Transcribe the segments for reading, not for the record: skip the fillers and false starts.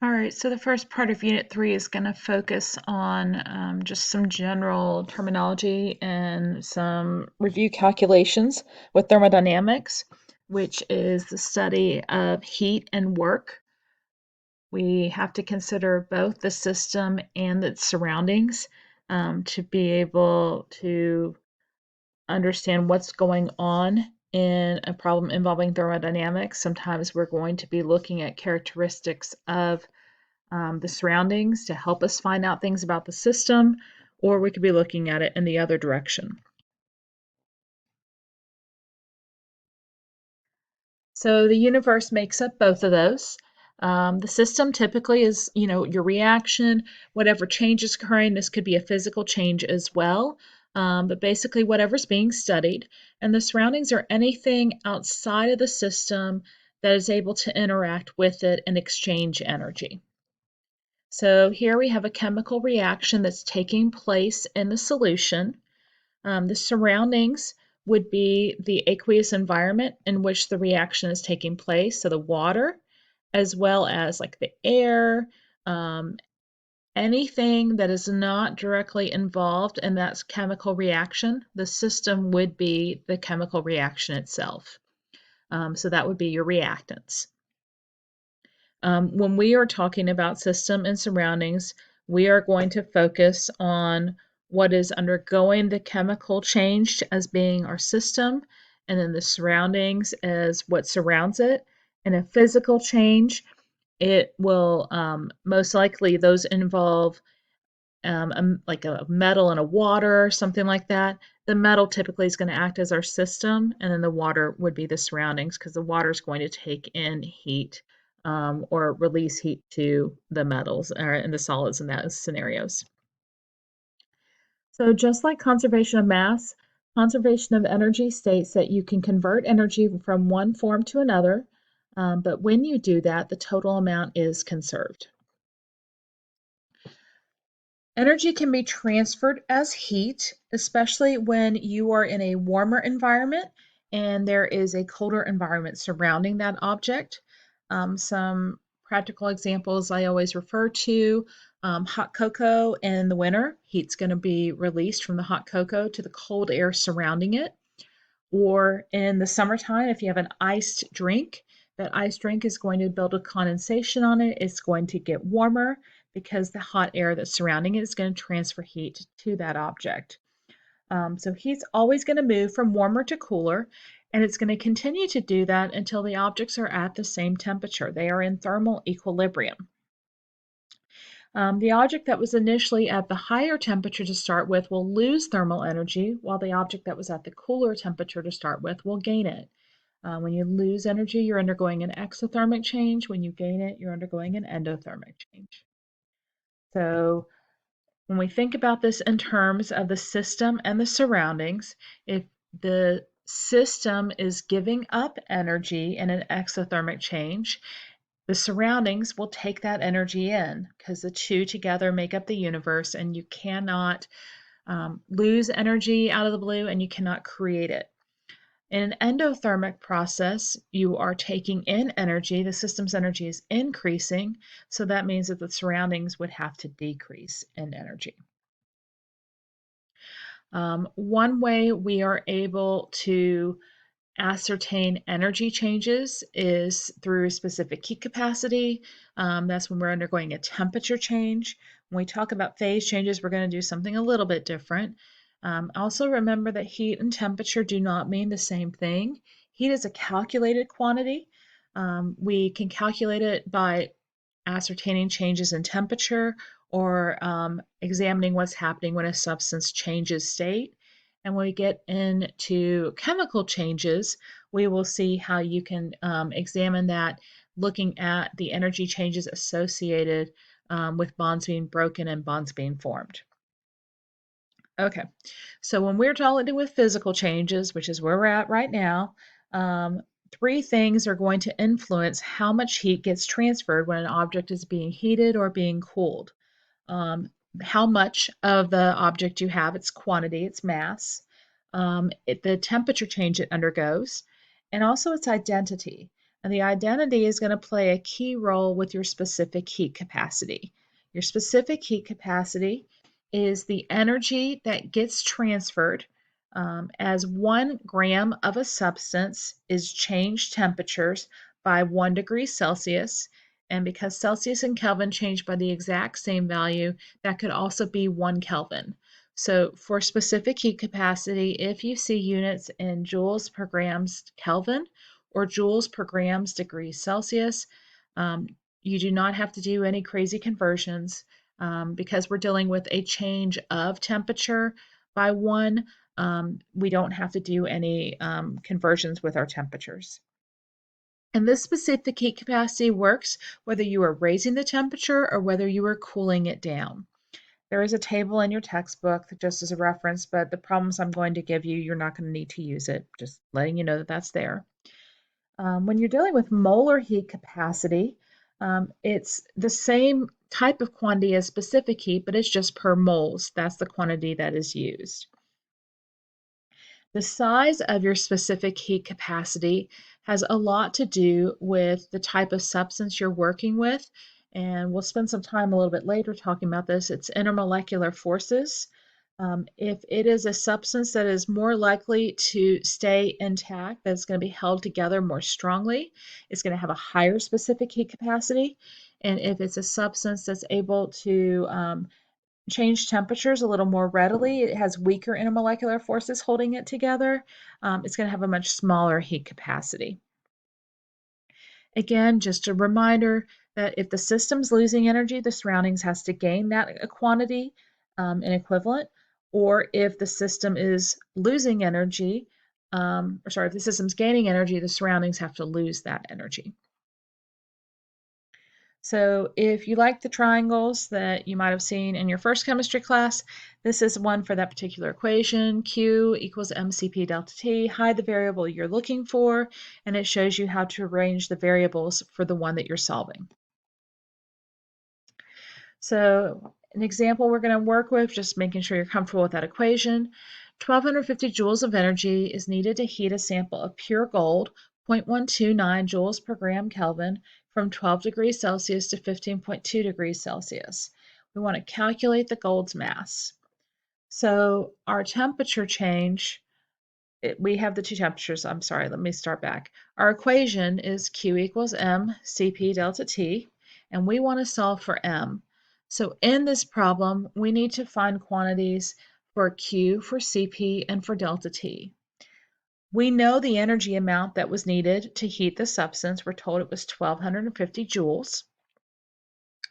All right, so the first part of Unit 3 is going to focus on just some general terminology and some review calculations with thermodynamics, which is the study of heat and work. We have to consider both the system and its surroundings to be able to understand what's going on in a problem involving thermodynamics. Sometimes we're going to be looking at characteristics of the surroundings to help us find out things about the system, or we could be looking at it in the other direction. So the universe makes up both of those. The system typically is, your reaction, whatever change is occurring. This could be a physical change as well, but basically whatever's being studied. And the surroundings are anything outside of the system that is able to interact with it and exchange energy. So here we have a chemical reaction that's taking place in the solution. The surroundings would be the aqueous environment in which the reaction is taking place, so the water, as well as like the air, um, anything that is not directly involved in that chemical reaction. The system would be the chemical reaction itself. So that would be your reactants. When we are talking about system and surroundings, we are going to focus on what is undergoing the chemical change as being our system, and then the surroundings as what surrounds it. And a physical change, it will most likely those involve like a metal and a water or something like that. The metal typically is going to act as our system, and then the water would be the surroundings because the water is going to take in heat or release heat to the metals or in the solids in those scenarios. So just like conservation of mass, conservation of energy states that you can convert energy from one form to another, but when you do that, the total amount is conserved. Energy can be transferred as heat, especially when you are in a warmer environment and there is a colder environment surrounding that object. Some practical examples I always refer to, hot cocoa in the winter, heat's going to be released from the hot cocoa to the cold air surrounding it. Or in the summertime, if you have an iced drink, that iced drink is going to build a condensation on it. It's going to get warmer because the hot air that's surrounding it is going to transfer heat to that object. So heat's always going to move from warmer to cooler, and it's going to continue to do that until the objects are at the same temperature. They are in thermal equilibrium. The object that was initially at the higher temperature to start with will lose thermal energy, while the object that was at the cooler temperature to start with will gain it. When you lose energy, you're undergoing an exothermic change. When you gain it, you're undergoing an endothermic change. So when we think about this in terms of the system and the surroundings, if the system is giving up energy in an exothermic change, the surroundings will take that energy in because the two together make up the universe, and you cannot lose energy out of the blue and you cannot create it. In an endothermic process, you are taking in energy, the system's energy is increasing, so that means that the surroundings would have to decrease in energy. One way we are able to ascertain energy changes is through specific heat capacity. That's when we're undergoing a temperature change. When we talk about phase changes, we're going to do something a little bit different. Also remember that heat and temperature do not mean the same thing. Heat is a calculated quantity. We can calculate it by ascertaining changes in temperature or examining what's happening when a substance changes state. And when we get into chemical changes, we will see how you can examine that looking at the energy changes associated with bonds being broken and bonds being formed. Okay, so when we're dealing with physical changes, which is where we're at right now, three things are going to influence how much heat gets transferred when an object is being heated or being cooled. How much of the object you have, its quantity, its mass, the temperature change it undergoes, and also its identity. And the identity is going to play a key role with your specific heat capacity. Your specific heat capacity is the energy that gets transferred as 1 gram of a substance is changed temperatures by 1 degree Celsius. And because Celsius and Kelvin change by the exact same value, that could also be 1 Kelvin. So for specific heat capacity, if you see units in joules per grams Kelvin or joules per grams degrees Celsius, um, you do not have to do any crazy conversions because we're dealing with a change of temperature by 1. We don't have to do any conversions with our temperatures. And this specific heat capacity works whether you are raising the temperature or whether you are cooling it down. There is a table in your textbook just as a reference, but the problems I'm going to give you, you're not going to need to use it. Just letting you know that that's there. When you're dealing with molar heat capacity, it's the same type of quantity as specific heat, but it's just per moles. That's the quantity that is used. The size of your specific heat capacity has a lot to do with the type of substance you're working with, and we'll spend some time a little bit later talking about this. It's intermolecular forces. If it is a substance that is more likely to stay intact, that's going to be held together more strongly, it's going to have a higher specific heat capacity. And if it's a substance that's able to change temperatures a little more readily, it has weaker intermolecular forces holding it together, it's going to have a much smaller heat capacity. Again, just a reminder that if the system's losing energy, the surroundings has to gain that quantity in equivalent, or if the system is losing energy, if the system's gaining energy, the surroundings have to lose that energy. So if you like the triangles that you might have seen in your first chemistry class, this is one for that particular equation. Q equals mCp delta T. Hide the variable you're looking for, and it shows you how to arrange the variables for the one that you're solving. So an example we're going to work with, just making sure you're comfortable with that equation. 1250 joules of energy is needed to heat a sample of pure gold, 0.129 joules per gram Kelvin, from 12 degrees Celsius to 15.2 degrees Celsius. We want to calculate the gold's mass. So our temperature change, we have the two temperatures. I'm sorry, let me start back. Our equation is Q equals m Cp delta T, and we want to solve for m. So in this problem, we need to find quantities for Q, for Cp, and for delta T. We know the energy amount that was needed to heat the substance. We're told it was 1250 joules.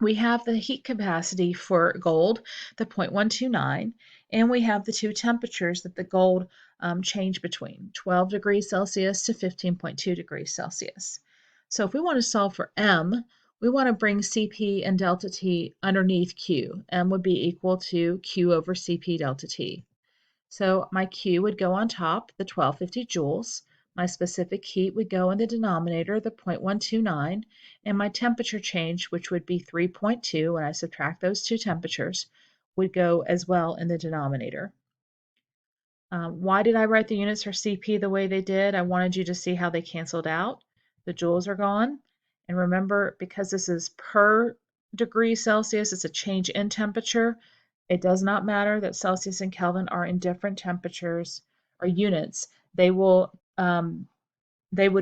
We have the heat capacity for gold, the 0.129, and we have the two temperatures that the gold changed between, 12 degrees Celsius to 15.2 degrees Celsius. So if we want to solve for M, we want to bring Cp and delta T underneath Q. M would be equal to Q over Cp delta T. So my Q would go on top, the 1250 joules. My specific heat would go in the denominator, the 0.129, and my temperature change, which would be 3.2 when I subtract those two temperatures, would go as well in the denominator. Why did I write the units for Cp the way they did? I wanted you to see how they canceled out. The joules are gone. And remember, because this is per degree Celsius, it's a change in temperature. It does not matter that Celsius and Kelvin are in different temperatures or units. They would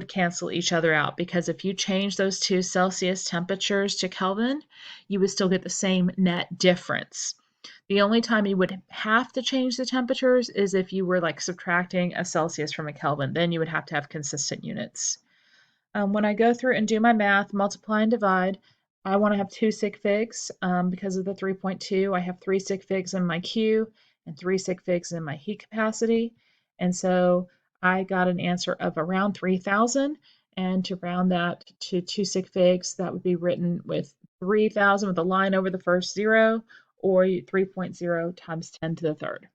cancel each other out, because if you change those two Celsius temperatures to Kelvin, you would still get the same net difference. The only time you would have to change the temperatures is if you were like subtracting a Celsius from a Kelvin. Then you would have to have consistent units. When I go through and do my math, multiply and divide, I want to have 2 sig figs because of the 3.2. I have 3 sig figs in my Q and 3 sig figs in my heat capacity. And so I got an answer of around 3,000. And to round that to 2 sig figs, that would be written with 3,000 with a line over the first zero, or 3.0 times 10 to the third.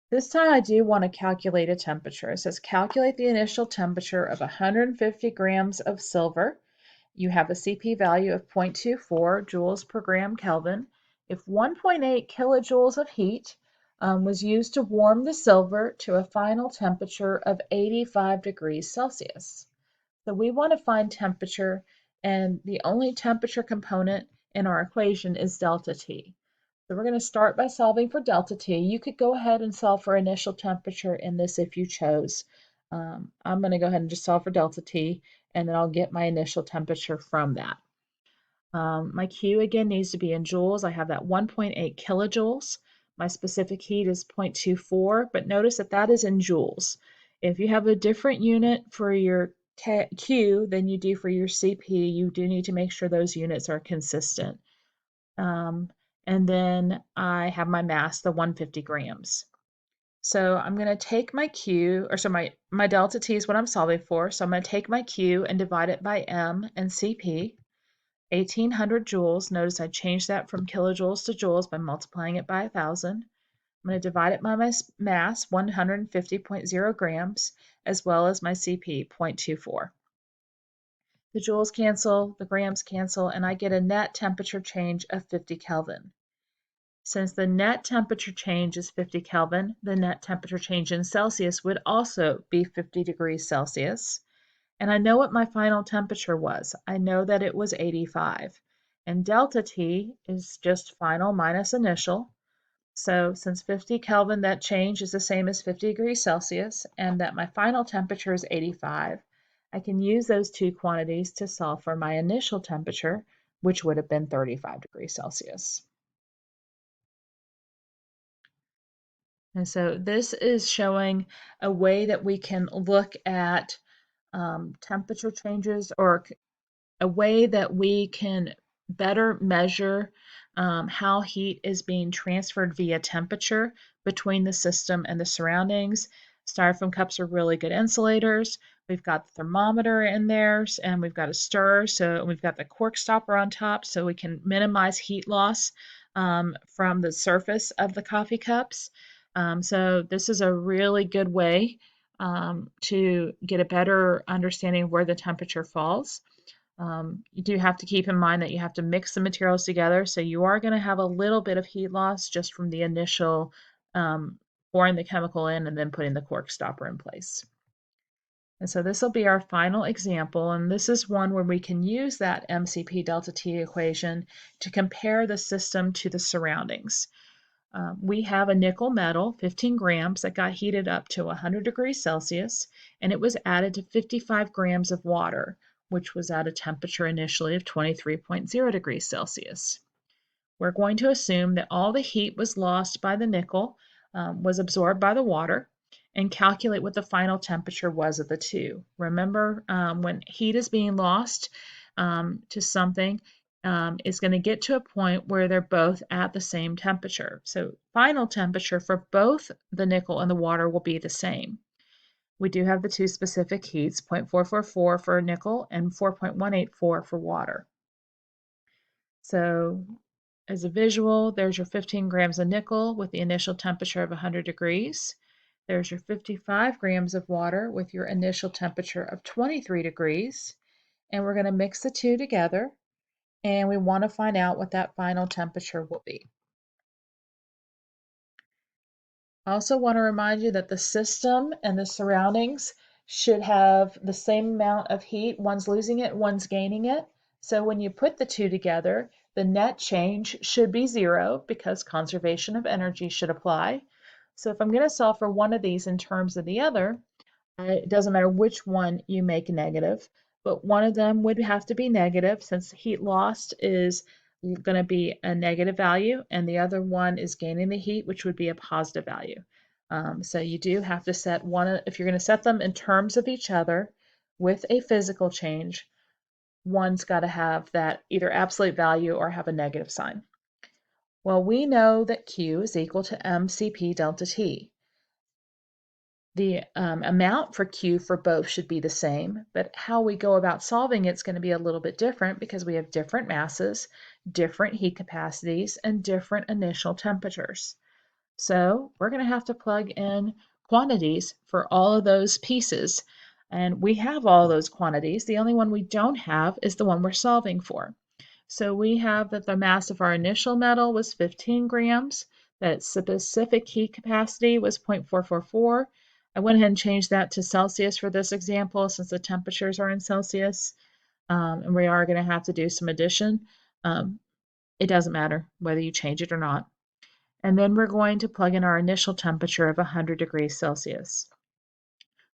This time I do want to calculate a temperature. It says calculate the initial temperature of 150 grams of silver. You have a Cp value of 0.24 joules per gram Kelvin. If 1.8 kilojoules of heat was used to warm the silver to a final temperature of 85 degrees Celsius. So we want to find temperature, and the only temperature component in our equation is delta T. So we're going to start by solving for delta T. You could go ahead and solve for initial temperature in this if you chose. I'm going to go ahead and just solve for delta T, and then I'll get my initial temperature from that. My Q again needs to be in joules. I have that 1.8 kilojoules. My specific heat is 0.24, but notice that that is in joules. If you have a different unit for your Q than you do for your CP, you do need to make sure those units are consistent. And then I have my mass, the 150 grams. So I'm going to take my Q, or so my delta T is what I'm solving for. So I'm going to take my Q and divide it by M and CP. 1800 joules. Notice I changed that from kilojoules to joules by multiplying it by 1,000. I'm going to divide it by my mass, 150.0 grams, as well as my CP, 0.24. The joules cancel, the grams cancel, and I get a net temperature change of 50 Kelvin. Since the net temperature change is 50 Kelvin, the net temperature change in Celsius would also be 50 degrees Celsius. And I know what my final temperature was. I know that it was 85. And delta T is just final minus initial. So since 50 Kelvin, that change is the same as 50 degrees Celsius, and that my final temperature is 85, I can use those two quantities to solve for my initial temperature, which would have been 35 degrees Celsius. And so this is showing a way that we can look at temperature changes, or a way that we can better measure how heat is being transferred via temperature between the system and the surroundings. Styrofoam cups are really good insulators. We've got the thermometer in there, and we've got a stirrer, so we've got the cork stopper on top, so we can minimize heat loss from the surface of the coffee cups. So this is a really good way to get a better understanding of where the temperature falls. You do have to keep in mind that you have to mix the materials together, so you are going to have a little bit of heat loss just from the initial pouring the chemical in and then putting the cork stopper in place. And so this will be our final example, and this is one where we can use that MCP delta T equation to compare the system to the surroundings. We have a nickel metal, 15 grams, that got heated up to 100 degrees Celsius, and it was added to 55 grams of water, which was at a temperature initially of 23.0 degrees Celsius. We're going to assume that all the heat was lost by the nickel, was absorbed by the water, and calculate what the final temperature was of the two. Remember, when heat is being lost to something, is going to get to a point where they're both at the same temperature. So final temperature for both the nickel and the water will be the same. We do have the two specific heats, 0.444 for nickel and 4.184 for water. So as a visual, there's your 15 grams of nickel with the initial temperature of 100 degrees. There's your 55 grams of water with your initial temperature of 23 degrees. And we're going to mix the two together, and we want to find out what that final temperature will be. I also want to remind you that the system and the surroundings should have the same amount of heat. One's losing it, one's gaining it. So when you put the two together, the net change should be zero because conservation of energy should apply. So if I'm going to solve for one of these in terms of the other, it doesn't matter which one you make negative, but one of them would have to be negative since heat lost is going to be a negative value, and the other one is gaining the heat, which would be a positive value. So you do have to set one, if you're going to set them in terms of each other with a physical change, one's got to have that either absolute value or have a negative sign. Well, we know that Q is equal to mCp delta T. The amount for Q for both should be the same, but how we go about solving it's going to be a little bit different because we have different masses, different heat capacities, and different initial temperatures. So we're going to have to plug in quantities for all of those pieces, and we have all those quantities. The only one we don't have is the one we're solving for. So we have that the mass of our initial metal was 15 grams, That specific heat capacity was 0.444. I went ahead and changed that to Celsius for this example since the temperatures are in Celsius, and we are going to have to do some addition. It doesn't matter whether you change it or not. And then we're going to plug in our initial temperature of 100 degrees Celsius.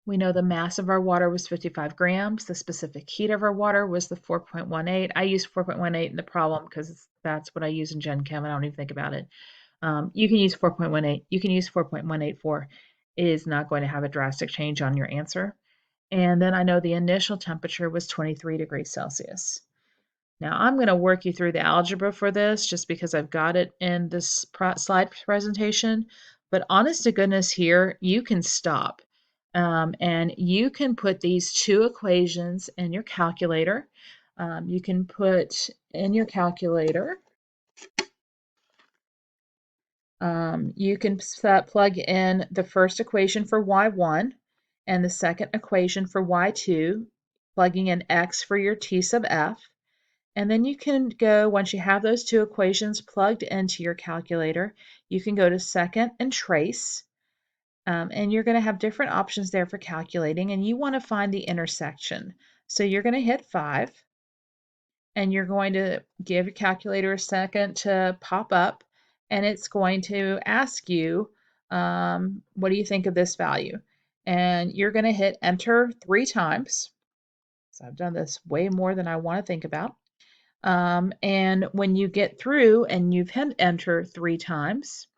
We know the mass of our water was 55 grams. The specific heat of our water was the 4.18. I used 4.18 in the problem because that's what I use in Gen Chem. I don't even think about it. You can use 4.18. You can use 4.184. It is not going to have a drastic change on your answer. And then I know the initial temperature was 23 degrees Celsius. Now I'm going to work you through the algebra for this just because I've got it in this slide presentation. But honest to goodness here, you can stop. And you can put these two equations in your calculator. You can put in your calculator, you can plug in the first equation for y1 and the second equation for y2, plugging in x for your t sub f. And then you can go, once you have those two equations plugged into your calculator, you can go to second and trace. And you're going to have different options there for calculating, and you want to find the intersection. So you're going to hit 5, and you're going to give your calculator a second to pop up, and it's going to ask you, what do you think of this value? And you're going to hit enter 3 times. So I've done this way more than I want to think about. And when you get through and you've hit enter 3 times,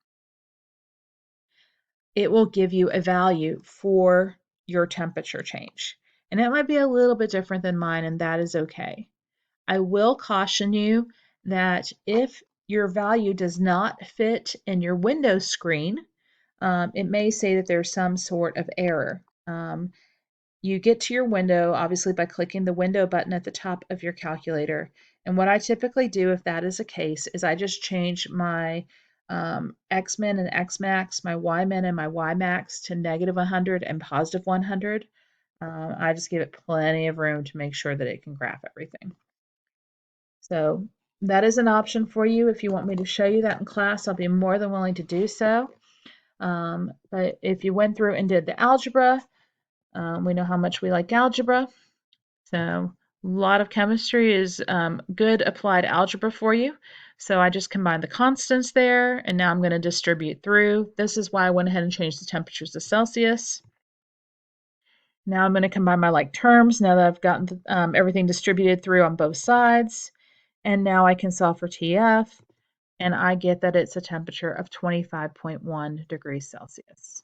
it will give you a value for your temperature change. And it might be a little bit different than mine, and that is okay. I will caution you that if your value does not fit in your Windows screen, it may say that there's some sort of error. You get to your window, obviously, by clicking the window button at the top of your calculator. And what I typically do if that is the case is I just change my X-min and X-max, my Y-min and my Y-max to negative 100 and positive 100. I just give it plenty of room to make sure that it can graph everything. So that is an option for you. If you want me to show you that in class, I'll be more than willing to do so. But if you went through and did the algebra, we know how much we like algebra. So a lot of chemistry is good applied algebra for you. So I just combined the constants there, and now I'm going to distribute through. This is why I went ahead and changed the temperatures to Celsius. Now I'm going to combine my like terms now that I've gotten everything distributed through on both sides. And now I can solve for TF, and I get that it's a temperature of 25.1 degrees Celsius.